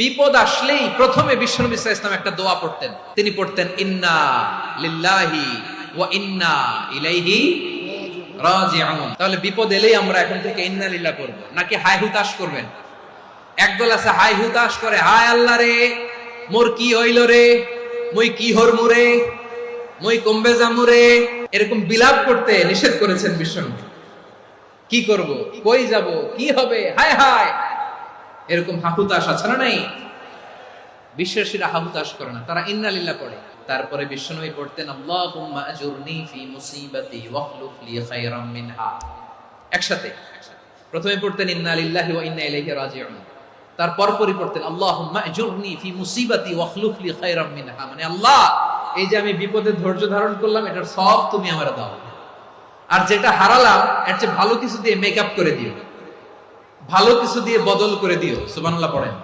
বিপদ আসলেই প্রথমে বিশ্বনবী সাল্লাল্লাহু আলাইহি ওয়াসাল্লাম একটা দোয়া পড়তেন। তিনি পড়তেন ইন্না লিল্লাহি ওয়া ইন্না ইলাইহি রাজিউন। তাহলে বিপদ এলেই আমরা এখন থেকে ইন্না লিল্লাহ করব, নাকি হায় হুতাশ করবেন? একদল আছে হায় হুতাশ করে, হায় আল্লাহ রে মোর কি হইল রে, মুই কি হরমু রে, মুই কমবে যামু রে, এরকম বিলাপ করতে নিষেধ করেছেন বিশ্বনবী। কি করব, কই যাব, কি হবে, হায় হায়, এরকম হাহুতাশ আছে না নাই? বিশ্বাসীরা হাহুতাশ করে না, তারা ইন্না লিল্লাহ পড়ে। তারপরে বিশ্বনবী পড়তেন আল্লাহুম্মা আজুরনি ফি মুসিবাতি ওয়াখলুফ লি খায়রাম মিনহা। একসাথে প্রথমে পড়তেন ইন্না লিল্লাহি ওয়া ইন্না ইলাইহি রাজিউন, তারপর পরে পড়তেন আল্লাহুম্মা আজুরনি ফি মুসিবাতি ওয়াখলুফ লি খায়রাম মিনহা, মানে আল্লাহ এই যে আমি বিপদে ধৈর্য ধারণ করলাম এটার সব তুমি আমারে দাও, আর যেটা হারালাম এর চেয়ে ভালো কিছু দিয়ে মেকআপ করে দিও, ভালো কিছু দিয়ে বদল করে দিও। সুবহানাল্লাহ পড়েন।